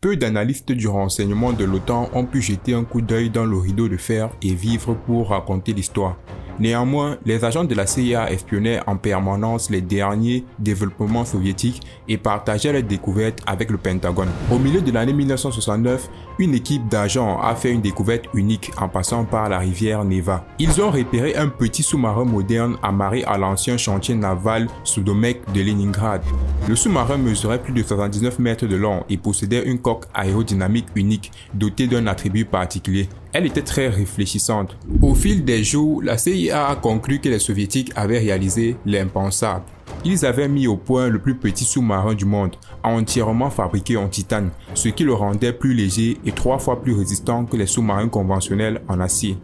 peu d'analystes du renseignement de l'OTAN ont pu jeter un coup d'œil dans le rideau de fer et vivre pour raconter l'histoire. Néanmoins, les agents de la CIA espionnaient en permanence les derniers développements soviétiques et partageaient leurs découvertes avec le Pentagone. Au milieu de l'année 1969, une équipe d'agents a fait une découverte unique en passant par la rivière Neva. Ils ont repéré un petit sous-marin moderne amarré à l'ancien chantier naval Sudomek de Leningrad. Le sous-marin mesurait plus de 79 mètres de long et possédait une coque aérodynamique unique dotée d'un attribut particulier. Elle était très réfléchissante. Au fil des jours, la CIA a conclu que les soviétiques avaient réalisé l'impensable. Ils avaient mis au point le plus petit sous-marin du monde, entièrement fabriqué en titane, ce qui le rendait plus léger et 3 fois plus résistant que les sous-marins conventionnels en acier.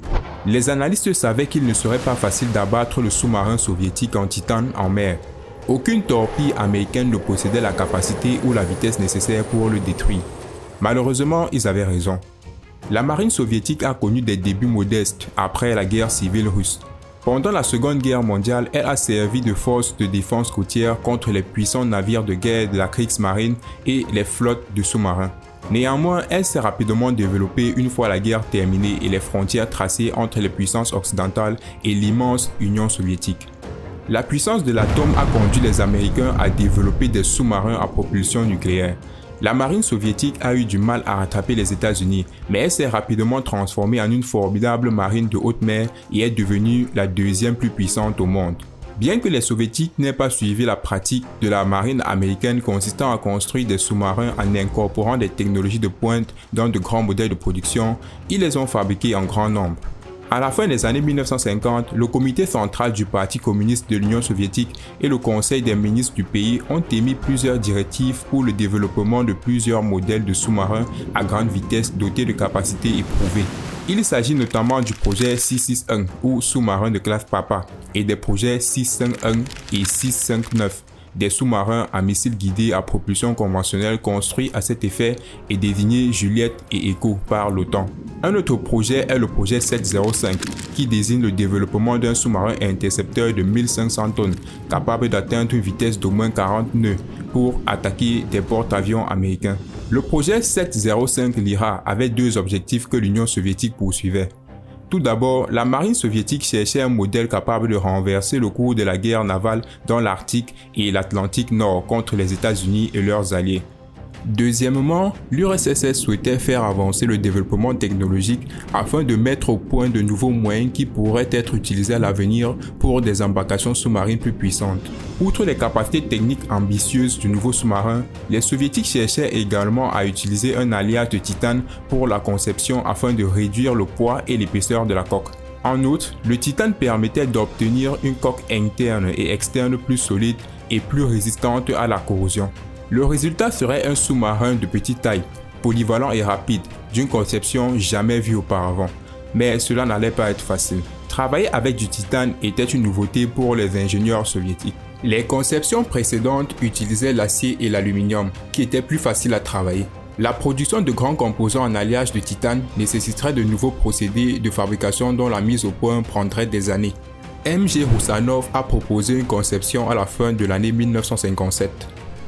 Les analystes savaient qu'il ne serait pas facile d'abattre le sous-marin soviétique en titane en mer. Aucune torpille américaine ne possédait la capacité ou la vitesse nécessaire pour le détruire. Malheureusement, ils avaient raison. La marine soviétique a connu des débuts modestes après la guerre civile russe. Pendant la Seconde Guerre mondiale, elle a servi de force de défense côtière contre les puissants navires de guerre de la Kriegsmarine et les flottes de sous-marins. Néanmoins, elle s'est rapidement développée une fois la guerre terminée et les frontières tracées entre les puissances occidentales et l'immense Union soviétique. La puissance de l'atome a conduit les Américains à développer des sous-marins à propulsion nucléaire. La marine soviétique a eu du mal à rattraper les États-Unis, mais elle s'est rapidement transformée en une formidable marine de haute mer et est devenue la deuxième plus puissante au monde. Bien que les soviétiques n'aient pas suivi la pratique de la marine américaine consistant à construire des sous-marins en incorporant des technologies de pointe dans de grands modèles de production, ils les ont fabriqués en grand nombre. À la fin des années 1950, le comité central du Parti communiste de l'Union soviétique et le conseil des ministres du pays ont émis plusieurs directives pour le développement de plusieurs modèles de sous-marins à grande vitesse dotés de capacités éprouvées. Il s'agit notamment du projet 661 ou sous-marin de classe Papa et des projets 651 et 659. Des sous-marins à missiles guidés à propulsion conventionnelle construits à cet effet et désignés Juliette et Echo par l'OTAN. Un autre projet est le projet 705 qui désigne le développement d'un sous-marin intercepteur de 1500 tonnes capable d'atteindre une vitesse d'au moins 40 nœuds pour attaquer des porte-avions américains. Le projet 705 Lyra avait 2 objectifs que l'Union soviétique poursuivait. Tout d'abord, la marine soviétique cherchait un modèle capable de renverser le cours de la guerre navale dans l'Arctique et l'Atlantique Nord contre les États-Unis et leurs alliés. Deuxièmement, l'URSS souhaitait faire avancer le développement technologique afin de mettre au point de nouveaux moyens qui pourraient être utilisés à l'avenir pour des embarcations sous-marines plus puissantes. Outre les capacités techniques ambitieuses du nouveau sous-marin, les soviétiques cherchaient également à utiliser un alliage de titane pour la conception afin de réduire le poids et l'épaisseur de la coque. En outre, le titane permettait d'obtenir une coque interne et externe plus solide et plus résistante à la corrosion. Le résultat serait un sous-marin de petite taille, polyvalent et rapide, d'une conception jamais vue auparavant. Mais cela n'allait pas être facile. Travailler avec du titane était une nouveauté pour les ingénieurs soviétiques. Les conceptions précédentes utilisaient l'acier et l'aluminium, qui étaient plus faciles à travailler. La production de grands composants en alliage de titane nécessiterait de nouveaux procédés de fabrication dont la mise au point prendrait des années. M.G. Roussanov a proposé une conception à la fin de l'année 1957.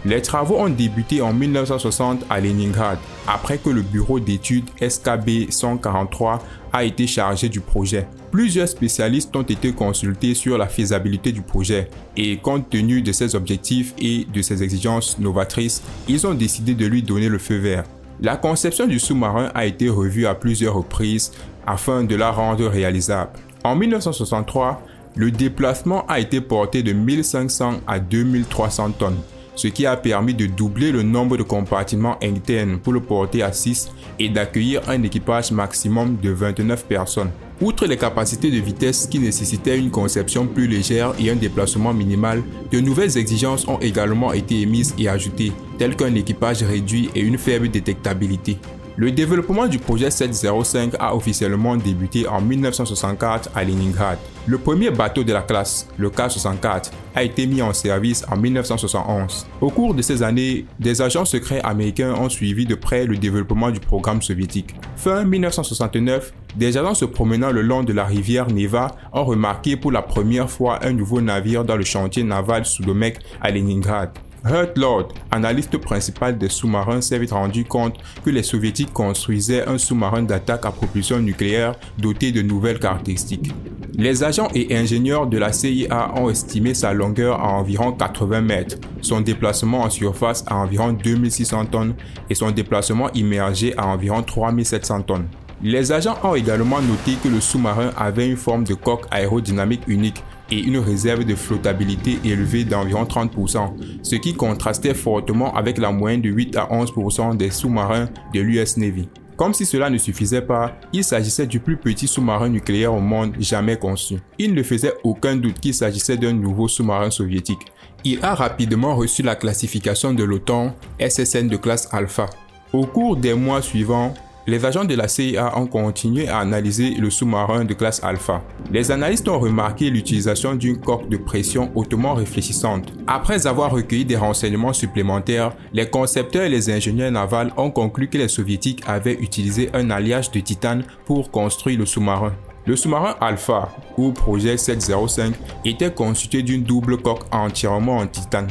Les travaux ont débuté en 1960 à Leningrad, après que le bureau d'études SKB 143 a été chargé du projet. Plusieurs spécialistes ont été consultés sur la faisabilité du projet et compte tenu de ses objectifs et de ses exigences novatrices, ils ont décidé de lui donner le feu vert. La conception du sous-marin a été revue à plusieurs reprises afin de la rendre réalisable. En 1963, le déplacement a été porté de 1500 à 2300 tonnes. Ce qui a permis de doubler le nombre de compartiments internes pour le porter à 6 et d'accueillir un équipage maximum de 29 personnes. Outre les capacités de vitesse qui nécessitaient une conception plus légère et un déplacement minimal, de nouvelles exigences ont également été émises et ajoutées, telles qu'un équipage réduit et une faible détectabilité. Le développement du projet 705 a officiellement débuté en 1964 à Leningrad. Le premier bateau de la classe, le K-64, a été mis en service en 1971. Au cours de ces années, des agents secrets américains ont suivi de près le développement du programme soviétique. Fin 1969, des agents se promenant le long de la rivière Neva ont remarqué pour la première fois un nouveau navire dans le chantier naval Sudomek à Leningrad. Hurt Lord, analyste principal des sous-marins, s'est vite rendu compte que les soviétiques construisaient un sous-marin d'attaque à propulsion nucléaire doté de nouvelles caractéristiques. Les agents et ingénieurs de la CIA ont estimé sa longueur à environ 80 mètres, son déplacement en surface à environ 2600 tonnes et son déplacement immergé à environ 3700 tonnes. Les agents ont également noté que le sous-marin avait une forme de coque aérodynamique unique et une réserve de flottabilité élevée d'environ 30%, ce qui contrastait fortement avec la moyenne de 8 à 11% des sous-marins de l'US Navy. Comme si cela ne suffisait pas, il s'agissait du plus petit sous-marin nucléaire au monde jamais conçu. Il ne faisait aucun doute qu'il s'agissait d'un nouveau sous-marin soviétique. Il a rapidement reçu la classification de l'OTAN SSN de classe Alpha. Au cours des mois suivants, les agents de la CIA ont continué à analyser le sous-marin de classe Alpha. Les analystes ont remarqué l'utilisation d'une coque de pression hautement réfléchissante. Après avoir recueilli des renseignements supplémentaires, les concepteurs et les ingénieurs navals ont conclu que les soviétiques avaient utilisé un alliage de titane pour construire le sous-marin. Le sous-marin Alpha, ou projet 705, était constitué d'une double coque entièrement en titane.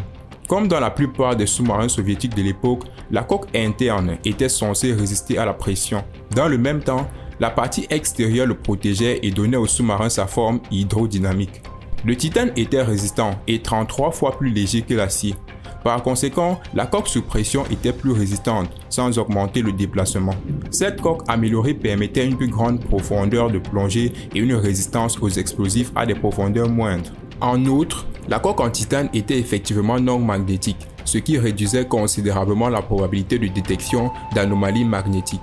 Comme dans la plupart des sous-marins soviétiques de l'époque, la coque interne était censée résister à la pression. Dans le même temps, la partie extérieure le protégeait et donnait au sous-marin sa forme hydrodynamique. Le titane était résistant et 33 fois plus léger que l'acier. Par conséquent, la coque sous pression était plus résistante, sans augmenter le déplacement. Cette coque améliorée permettait une plus grande profondeur de plongée et une résistance aux explosifs à des profondeurs moindres. En outre, la coque en titane était effectivement non magnétique, ce qui réduisait considérablement la probabilité de détection d'anomalies magnétiques.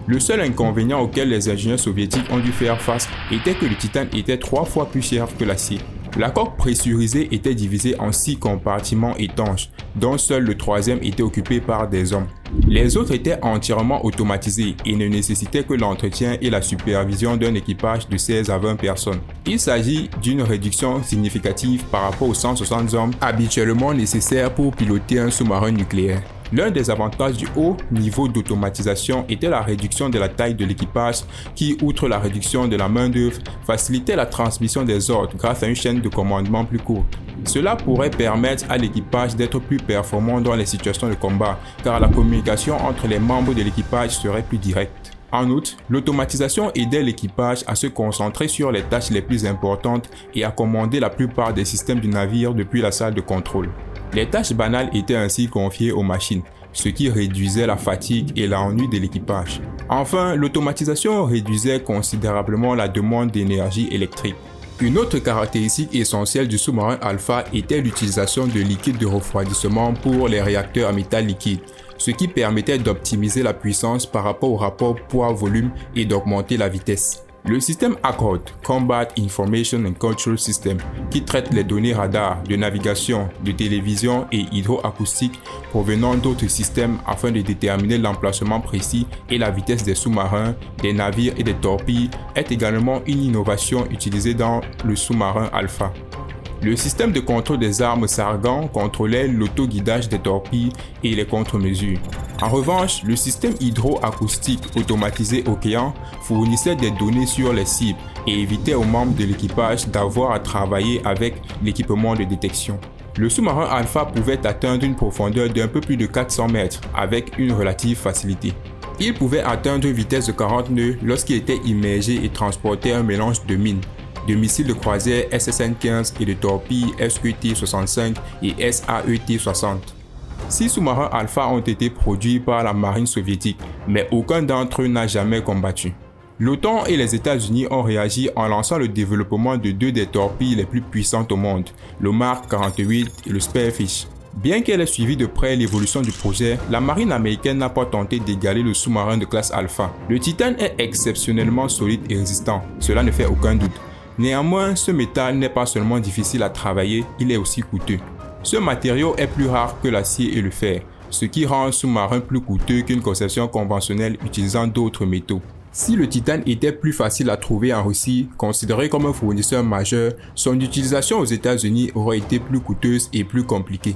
Le seul inconvénient auquel les ingénieurs soviétiques ont dû faire face était que le titane était 3 fois plus cher que l'acier. La coque pressurisée était divisée en 6 compartiments étanches, dont seul le troisième était occupé par des hommes. Les autres étaient entièrement automatisés et ne nécessitaient que l'entretien et la supervision d'un équipage de 16 à 20 personnes. Il s'agit d'une réduction significative par rapport aux 160 hommes habituellement nécessaires pour piloter un sous-marin nucléaire. L'un des avantages du haut niveau d'automatisation était la réduction de la taille de l'équipage qui, outre la réduction de la main-d'œuvre, facilitait la transmission des ordres grâce à une chaîne de commandement plus courte. Cela pourrait permettre à l'équipage d'être plus performant dans les situations de combat, car la communication entre les membres de l'équipage serait plus directe. En outre, l'automatisation aidait l'équipage à se concentrer sur les tâches les plus importantes et à commander la plupart des systèmes du navire depuis la salle de contrôle. Les tâches banales étaient ainsi confiées aux machines, ce qui réduisait la fatigue et l'ennui de l'équipage. Enfin, l'automatisation réduisait considérablement la demande d'énergie électrique. Une autre caractéristique essentielle du sous-marin Alpha était l'utilisation de liquide de refroidissement pour les réacteurs à métal liquide, ce qui permettait d'optimiser la puissance par rapport au rapport poids-volume et d'augmenter la vitesse. Le système ACCORD, Combat Information and Control System, qui traite les données radar, de navigation, de télévision et hydroacoustique provenant d'autres systèmes afin de déterminer l'emplacement précis et la vitesse des sous-marins, des navires et des torpilles, est également une innovation utilisée dans le sous-marin Alpha. Le système de contrôle des armes Sargan contrôlait l'autoguidage des torpilles et les contre-mesures. En revanche, le système hydroacoustique automatisé Océan fournissait des données sur les cibles et évitait aux membres de l'équipage d'avoir à travailler avec l'équipement de détection. Le sous-marin Alpha pouvait atteindre une profondeur d'un peu plus de 400 mètres avec une relative facilité. Il pouvait atteindre une vitesse de 40 nœuds lorsqu'il était immergé et transportait un mélange de mines, de missiles de croisière SSN-15 et de torpilles SQT-65 et SAET-60. 6 sous-marins Alpha ont été produits par la marine soviétique, mais aucun d'entre eux n'a jamais combattu. L'OTAN et les États-Unis ont réagi en lançant le développement de 2 des torpilles les plus puissantes au monde, le Mark 48 et le Spearfish. Bien qu'elle ait suivi de près l'évolution du projet, la marine américaine n'a pas tenté d'égaler le sous-marin de classe Alpha. Le titane est exceptionnellement solide et résistant, cela ne fait aucun doute. Néanmoins, ce métal n'est pas seulement difficile à travailler, il est aussi coûteux. Ce matériau est plus rare que l'acier et le fer, ce qui rend un sous-marin plus coûteux qu'une conception conventionnelle utilisant d'autres métaux. Si le titane était plus facile à trouver en Russie, considéré comme un fournisseur majeur, son utilisation aux États-Unis aurait été plus coûteuse et plus compliquée.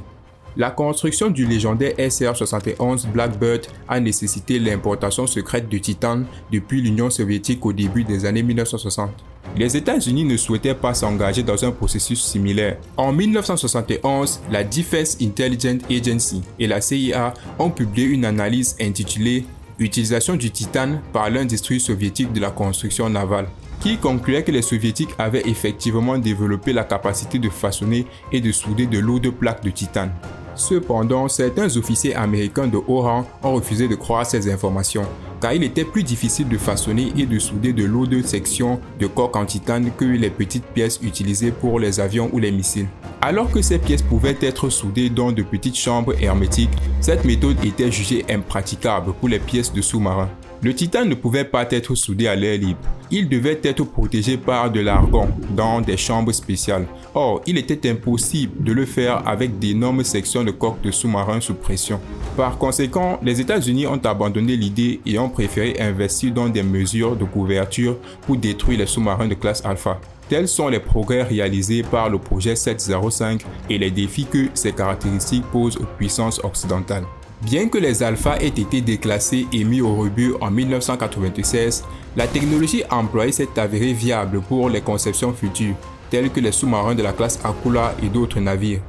La construction du légendaire SR-71 Blackbird a nécessité l'importation secrète de titane depuis l'Union soviétique au début des années 1960. Les États-Unis ne souhaitaient pas s'engager dans un processus similaire. En 1971, la Defense Intelligence Agency et la CIA ont publié une analyse intitulée « Utilisation du titane par l'industrie soviétique de la construction navale », qui concluait que les soviétiques avaient effectivement développé la capacité de façonner et de souder de lourdes plaques de titane. Cependant, certains officiers américains de haut rang ont refusé de croire ces informations, car il était plus difficile de façonner et de souder de lourdes sections de coque en titane que les petites pièces utilisées pour les avions ou les missiles. Alors que ces pièces pouvaient être soudées dans de petites chambres hermétiques, cette méthode était jugée impraticable pour les pièces de sous-marins. Le titane ne pouvait pas être soudé à l'air libre. Il devait être protégé par de l'argon dans des chambres spéciales. Or, il était impossible de le faire avec d'énormes sections de coque de sous-marins sous pression. Par conséquent, les États-Unis ont abandonné l'idée et ont préféré investir dans des mesures de couverture pour détruire les sous-marins de classe Alpha. Tels sont les progrès réalisés par le projet 705 et les défis que ces caractéristiques posent aux puissances occidentales. Bien que les alphas aient été déclassés et mis au rebut en 1996, la technologie employée s'est avérée viable pour les conceptions futures, telles que les sous-marins de la classe Akula et d'autres navires.